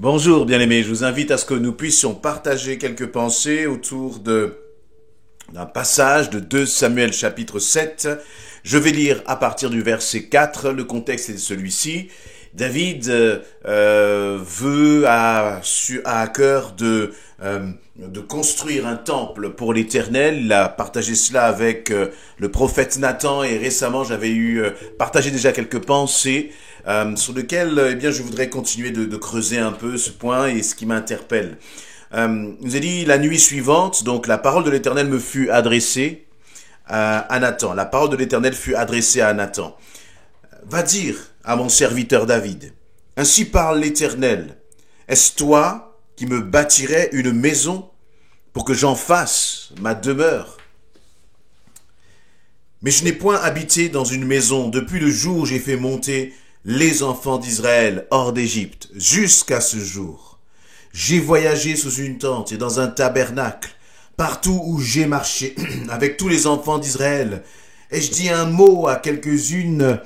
Bonjour bien-aimés, je vous invite à ce que nous puissions partager quelques pensées autour d'un passage de 2 Samuel chapitre 7. Je vais lire à partir du verset 4, le contexte est celui-ci. David a à cœur de construire un temple pour l'Éternel. Il a partagé cela avec le prophète Nathan et récemment j'avais partagé déjà quelques pensées sur lesquelles je voudrais continuer de creuser un peu ce point et ce qui m'interpelle. Il nous a dit la nuit suivante, donc la parole de l'Éternel me fut adressée à Nathan. La parole de l'Éternel fut adressée à Nathan. Va dire à mon serviteur David, ainsi parle l'Éternel, est-ce toi qui me bâtirais une maison pour que j'en fasse ma demeure? Mais je n'ai point habité dans une maison depuis le jour où j'ai fait monter les enfants d'Israël hors d'Égypte jusqu'à ce jour. J'ai voyagé sous une tente et dans un tabernacle, partout où j'ai marché avec tous les enfants d'Israël. Ai-je dit un mot à quelqu'une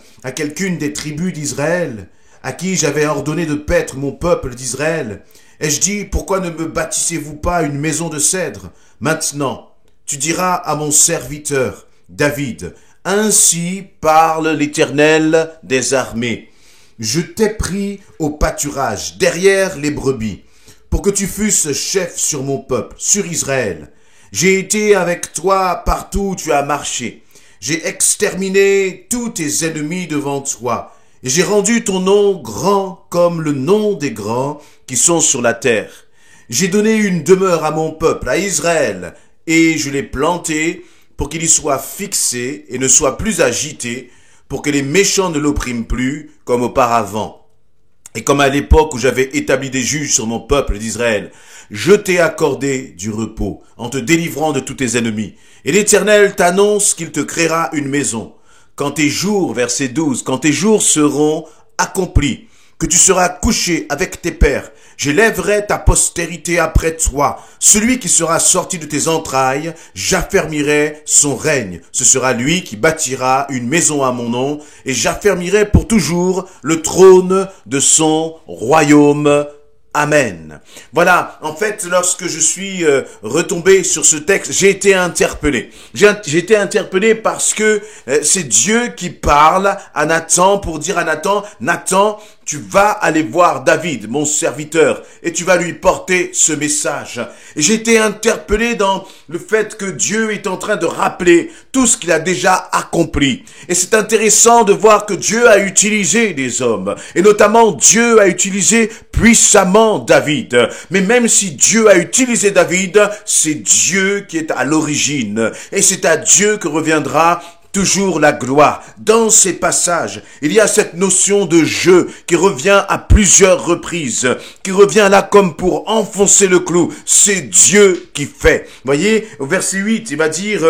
des tribus d'Israël, à qui j'avais ordonné de paître mon peuple d'Israël? Ai-je dit, pourquoi ne me bâtissez-vous pas une maison de cèdre? Maintenant, tu diras à mon serviteur, David, ainsi parle l'Éternel des armées. Je t'ai pris au pâturage, derrière les brebis, pour que tu fusses chef sur mon peuple, sur Israël. J'ai été avec toi partout où tu as marché. J'ai exterminé tous tes ennemis devant toi, et j'ai rendu ton nom grand comme le nom des grands qui sont sur la terre. J'ai donné une demeure à mon peuple, à Israël, et je l'ai planté pour qu'il y soit fixé et ne soit plus agité, pour que les méchants ne l'oppriment plus comme auparavant. Et comme à l'époque où j'avais établi des juges sur mon peuple d'Israël, je t'ai accordé du repos en te délivrant de tous tes ennemis. Et l'Éternel t'annonce qu'il te créera une maison. Quand tes jours, verset 12, quand tes jours seront accomplis, que tu seras couché avec tes pères, j'élèverai ta postérité après toi. Celui qui sera sorti de tes entrailles, j'affermirai son règne. Ce sera lui qui bâtira une maison à mon nom, et j'affermirai pour toujours le trône de son royaume. Amen. Voilà, en fait, lorsque je suis retombé sur ce texte, j'ai été interpellé. J'ai été interpellé parce que c'est Dieu qui parle à Nathan pour dire à Nathan, Nathan, tu vas aller voir David, mon serviteur, et tu vas lui porter ce message. Et j'ai été interpellé dans le fait que Dieu est en train de rappeler tout ce qu'il a déjà accompli. Et c'est intéressant de voir que Dieu a utilisé des hommes, et notamment Dieu a utilisé puissamment David. Mais même si Dieu a utilisé David, c'est Dieu qui est à l'origine, et c'est à Dieu que reviendra toujours la gloire. Dans ces passages, il y a cette notion de jeu qui revient à plusieurs reprises, qui revient là comme pour enfoncer le clou. C'est Dieu qui fait. Voyez, au verset 8, il va dire...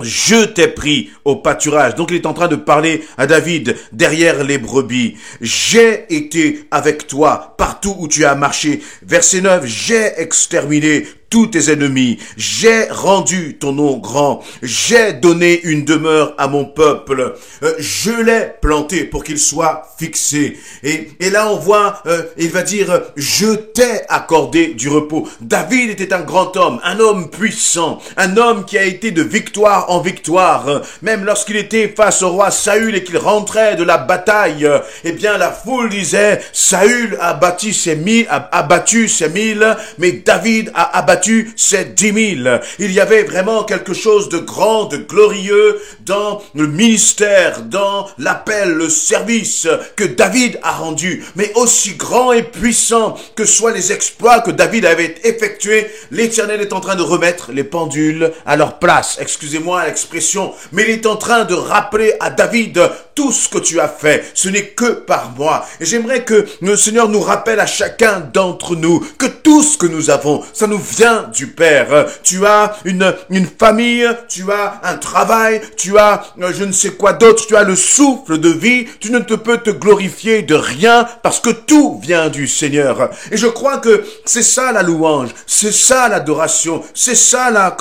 Je t'ai pris au pâturage. Donc il est en train de parler à David derrière les brebis. J'ai été avec toi partout où tu as marché. Verset 9, j'ai exterminé tous tes ennemis. J'ai rendu ton nom grand. J'ai donné une demeure à mon peuple. Je l'ai planté pour qu'il soit fixé. Et là on voit, il va dire, je t'ai accordé du repos. David était un grand homme, un homme puissant, un homme qui a été de victoire en victoire. Même lorsqu'il était face au roi Saül et qu'il rentrait de la bataille, eh bien la foule disait, Saül a abattu ses 1000, mais David a abattu ses 10 000. Il y avait vraiment quelque chose de grand, de glorieux dans le ministère, dans l'appel, le service que David a rendu. Mais aussi grand et puissant que soient les exploits que David avait effectués, l'Éternel est en train de remettre les pendules à leur place. Excusez-moi l'expression, mais il est en train de rappeler à David tout ce que tu as fait. Ce n'est que par moi. Et j'aimerais que le Seigneur nous rappelle à chacun d'entre nous que tout ce que nous avons, ça nous vient du Père. Tu as une famille, tu as un travail, tu as je ne sais quoi d'autre, tu as le souffle de vie, tu ne te peux te glorifier de rien parce que tout vient du Seigneur. Et je crois que c'est ça la louange, c'est ça l'adoration, c'est ça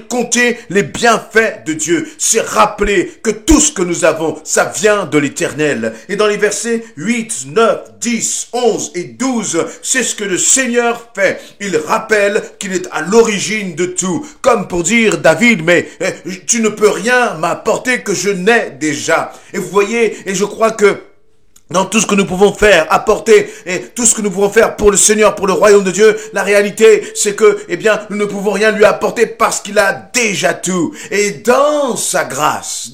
compter les bienfaits de Dieu. C'est rappeler que tout ce que nous avons, ça vient vient de l'Éternel. Et dans les versets 8, 9, 10, 11 et 12, c'est ce que le Seigneur fait. Il rappelle qu'il est à l'origine de tout. Comme pour dire, David, mais tu ne peux rien m'apporter que je n'ai déjà. Et vous voyez, et je crois que dans tout ce que nous pouvons faire, apporter, et tout ce que nous pouvons faire pour le Seigneur, pour le royaume de Dieu, la réalité, c'est que, eh bien, nous ne pouvons rien lui apporter parce qu'il a déjà tout. Et dans sa grâce,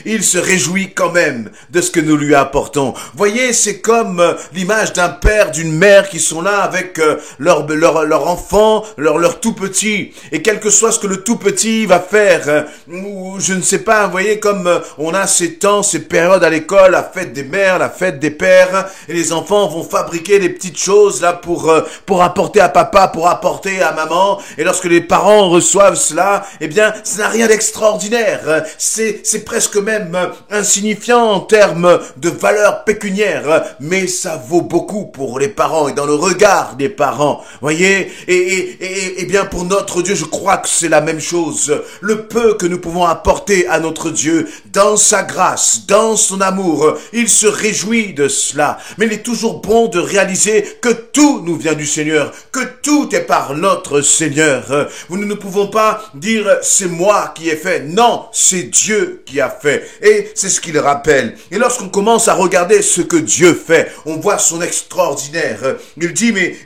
il se réjouit quand même de ce que nous lui apportons. Voyez, c'est comme l'image d'un père, d'une mère qui sont là avec leur enfant, leur tout petit. Et quel que soit ce que le tout petit va faire, ou je ne sais pas, vous voyez, comme on a ces temps, ces périodes à l'école, la fête des mères, la fête des pères, et les enfants vont fabriquer des petites choses là pour apporter à papa, pour apporter à maman, et lorsque les parents reçoivent cela, eh bien, ça n'a rien d'extraordinaire, c'est presque même insignifiant en termes de valeur pécuniaire, mais ça vaut beaucoup pour les parents et dans le regard des parents, voyez, et bien pour notre Dieu, je crois que c'est la même chose, le peu que nous pouvons apporter à notre Dieu, dans sa grâce, dans son amour, il se réjouit de cela. Mais il est toujours bon de réaliser que tout nous vient du Seigneur, que tout est par notre Seigneur. Nous ne pouvons pas dire c'est moi qui ai fait. Non, c'est Dieu qui a fait. Et c'est ce qu'il rappelle. Et lorsqu'on commence à regarder ce que Dieu fait, on voit son extraordinaire. Il dit, mais,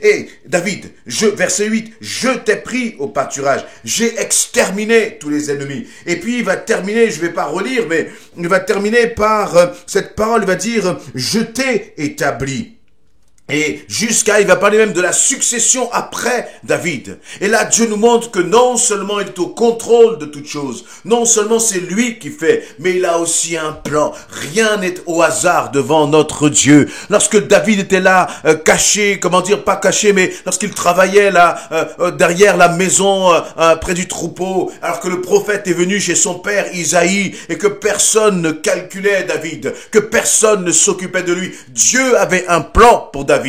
David, verset 8, je t'ai pris au pâturage. J'ai exterminé tous les ennemis. Et puis il va terminer, je ne vais pas relire, mais il va terminer par cette parole, il va dire, je t'ai établi. Et il va parler même de la succession après David. Et là, Dieu nous montre que non seulement il est au contrôle de toutes choses, non seulement c'est lui qui fait, mais il a aussi un plan. Rien n'est au hasard devant notre Dieu. Lorsque David était là, caché, pas caché, mais lorsqu'il travaillait là, derrière la maison, près du troupeau, alors que le prophète est venu chez son père Isaïe, et que personne ne calculait David, que personne ne s'occupait de lui, Dieu avait un plan pour David.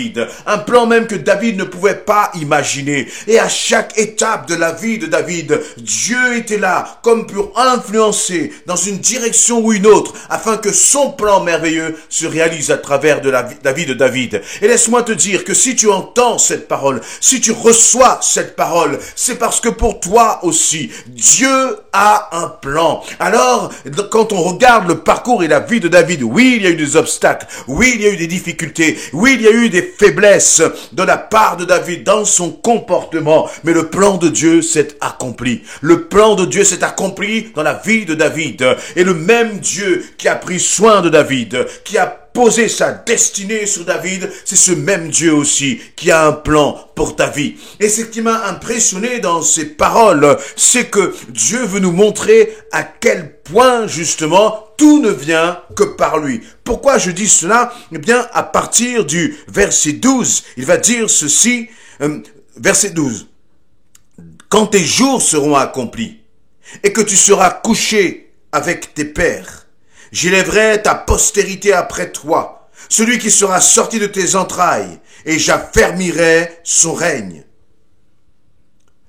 Un plan même que David ne pouvait pas imaginer. Et à chaque étape de la vie de David, Dieu était là comme pour influencer dans une direction ou une autre afin que son plan merveilleux se réalise à travers la vie de David. Et laisse-moi te dire que si tu entends cette parole, si tu reçois cette parole, c'est parce que pour toi aussi, Dieu a un plan. Alors, quand on regarde le parcours et la vie de David, oui, il y a eu des obstacles, oui, il y a eu des difficultés, oui, il y a eu des faiblesses de la part de David dans son comportement, mais le plan de Dieu s'est accompli. Le plan de Dieu s'est accompli dans la vie de David. Et le même Dieu qui a pris soin de David, qui a posé sa destinée sur David, c'est ce même Dieu aussi qui a un plan pour ta vie. Et ce qui m'a impressionné dans ces paroles, c'est que Dieu veut nous montrer à quel point justement tout ne vient que par lui. Pourquoi je dis cela? Eh bien, à partir du verset 12, il va dire ceci, verset 12. Quand tes jours seront accomplis et que tu seras couché avec tes pères, j'élèverai ta postérité après toi, celui qui sera sorti de tes entrailles, et j'affermirai son règne.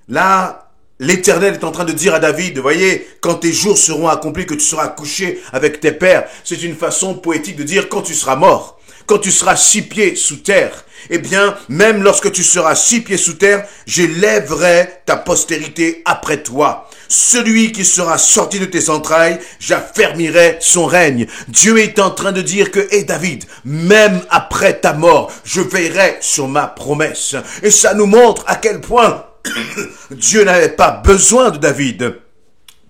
Là, l'Éternel est en train de dire à David, voyez, quand tes jours seront accomplis, que tu seras couché avec tes pères, c'est une façon poétique de dire quand tu seras mort, quand tu seras 6 pieds sous terre, eh bien, même lorsque tu seras 6 pieds sous terre, j'élèverai ta postérité après toi. Celui qui sera sorti de tes entrailles, j'affermirai son règne. Dieu est en train de dire que, David, même après ta mort, je veillerai sur ma promesse. Et ça nous montre à quel point Dieu n'avait pas besoin de David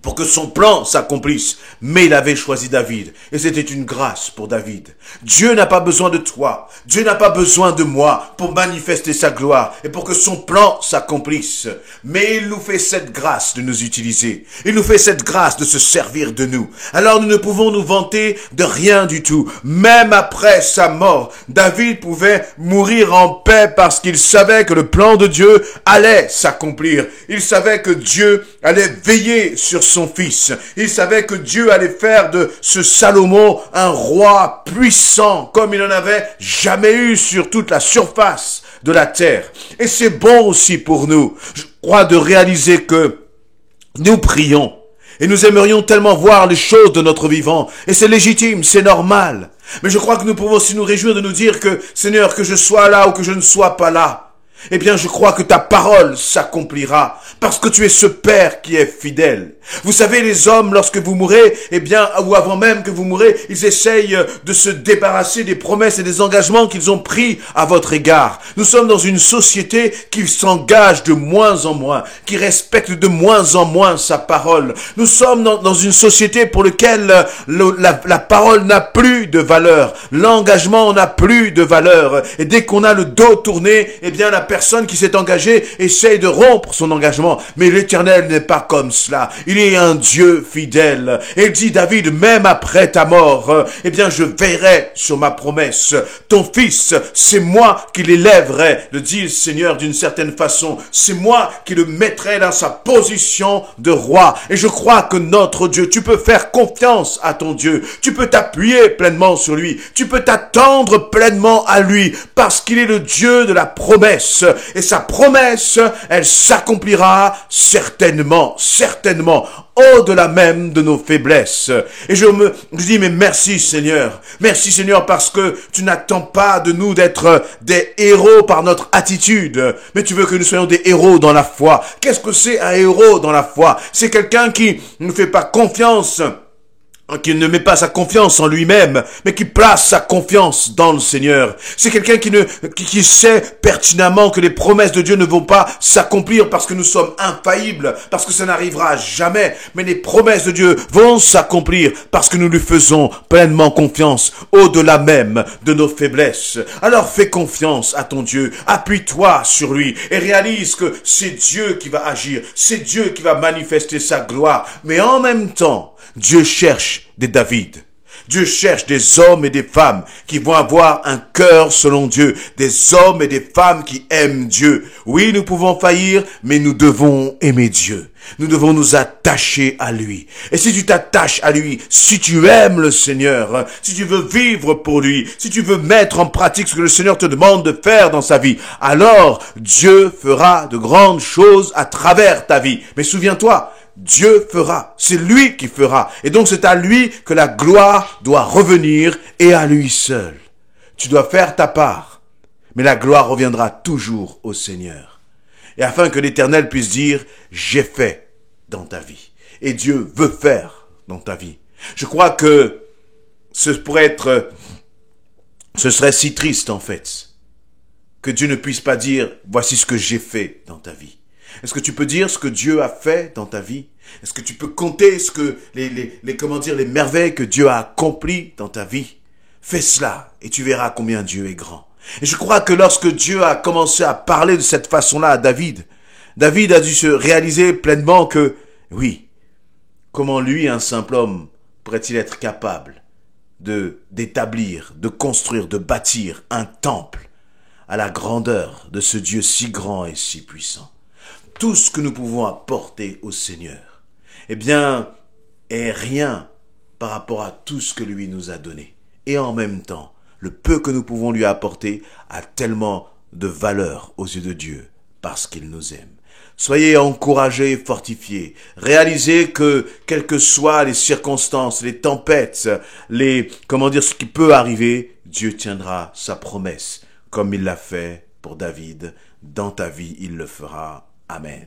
pour que son plan s'accomplisse. Mais il avait choisi David. Et c'était une grâce pour David. Dieu n'a pas besoin de toi. Dieu n'a pas besoin de moi pour manifester sa gloire et pour que son plan s'accomplisse. Mais il nous fait cette grâce de nous utiliser. Il nous fait cette grâce de se servir de nous. Alors nous ne pouvons nous vanter de rien du tout. Même après sa mort, David pouvait mourir en paix parce qu'il savait que le plan de Dieu allait s'accomplir. Il savait que Dieu allait veiller sur son fils. Il savait que Dieu allait faire de ce Salomon un roi puissant comme il n'en avait jamais eu sur toute la surface de la terre. Et c'est bon aussi pour nous, je crois, de réaliser que nous prions Et nous aimerions tellement voir les choses de notre vivant. Et c'est légitime, c'est normal. Mais je crois que nous pouvons aussi nous réjouir de nous dire que, Seigneur, que je sois là ou que je ne sois pas là, eh bien, je crois que ta parole s'accomplira, parce que tu es ce Père qui est fidèle. Vous savez, les hommes, lorsque vous mourrez, eh bien, ou avant même que vous mourrez, ils essayent de se débarrasser des promesses et des engagements qu'ils ont pris à votre égard. Nous sommes dans une société qui s'engage de moins en moins, qui respecte de moins en moins sa parole. Nous sommes dans une société pour laquelle la parole n'a plus de valeur. L'engagement n'a plus de valeur. Et dès qu'on a le dos tourné, eh bien, la personne qui s'est engagée essaye de rompre son engagement. Mais l'Éternel n'est pas comme cela. Il est un Dieu fidèle. Et il dit, David, même après ta mort, eh bien, je veillerai sur ma promesse. Ton fils, c'est moi qui l'élèverai, le dit le Seigneur d'une certaine façon. C'est moi qui le mettrai dans sa position de roi. Et je crois que notre Dieu, tu peux faire confiance à ton Dieu. Tu peux t'appuyer pleinement sur lui. Tu peux t'attendre pleinement à lui parce qu'il est le Dieu de la promesse. Et sa promesse, elle s'accomplira certainement, certainement, au-delà même de nos faiblesses. Et je dis, mais merci Seigneur. Merci Seigneur parce que tu n'attends pas de nous d'être des héros par notre attitude, mais tu veux que nous soyons des héros dans la foi. Qu'est-ce que c'est un héros dans la foi? C'est quelqu'un qui ne fait pas confiance, qui ne met pas sa confiance en lui-même, mais qui place sa confiance dans le Seigneur. C'est quelqu'un qui sait pertinemment que les promesses de Dieu ne vont pas s'accomplir parce que nous sommes infaillibles, parce que ça n'arrivera jamais. Mais les promesses de Dieu vont s'accomplir parce que nous lui faisons pleinement confiance, au-delà même de nos faiblesses. Alors fais confiance à ton Dieu, appuie-toi sur lui et réalise que c'est Dieu qui va agir, c'est Dieu qui va manifester sa gloire. Mais en même temps, Dieu cherche des David. Dieu cherche des hommes et des femmes qui vont avoir un cœur selon Dieu. Des hommes et des femmes qui aiment Dieu. Oui, nous pouvons faillir, mais nous devons aimer Dieu. Nous devons nous attacher à lui. Et si tu t'attaches à lui, si tu aimes le Seigneur, si tu veux vivre pour lui, si tu veux mettre en pratique ce que le Seigneur te demande de faire dans sa vie, alors Dieu fera de grandes choses à travers ta vie. Mais souviens-toi, Dieu fera, c'est lui qui fera. Et donc c'est à lui que la gloire doit revenir et à lui seul. Tu dois faire ta part, mais la gloire reviendra toujours au Seigneur. Et afin que l'Éternel puisse dire, j'ai fait dans ta vie. Et Dieu veut faire dans ta vie. Je crois que ce serait si triste en fait, que Dieu ne puisse pas dire, voici ce que j'ai fait dans ta vie. Est-ce que tu peux dire ce que Dieu a fait dans ta vie? Est-ce que tu peux compter ce que les merveilles que Dieu a accomplies dans ta vie? Fais cela et tu verras combien Dieu est grand. Et je crois que lorsque Dieu a commencé à parler de cette façon-là à David, David a dû se réaliser pleinement que, oui, comment lui, un simple homme, pourrait-il être capable d'établir, de construire, de bâtir un temple à la grandeur de ce Dieu si grand et si puissant? Tout ce que nous pouvons apporter au Seigneur, eh bien, est rien par rapport à tout ce que lui nous a donné. Et en même temps, le peu que nous pouvons lui apporter a tellement de valeur aux yeux de Dieu parce qu'il nous aime. Soyez encouragés et fortifiés. Réalisez que, quelles que soient les circonstances, les tempêtes, ce qui peut arriver, Dieu tiendra sa promesse, comme il l'a fait pour David. Dans ta vie, il le fera. Amen.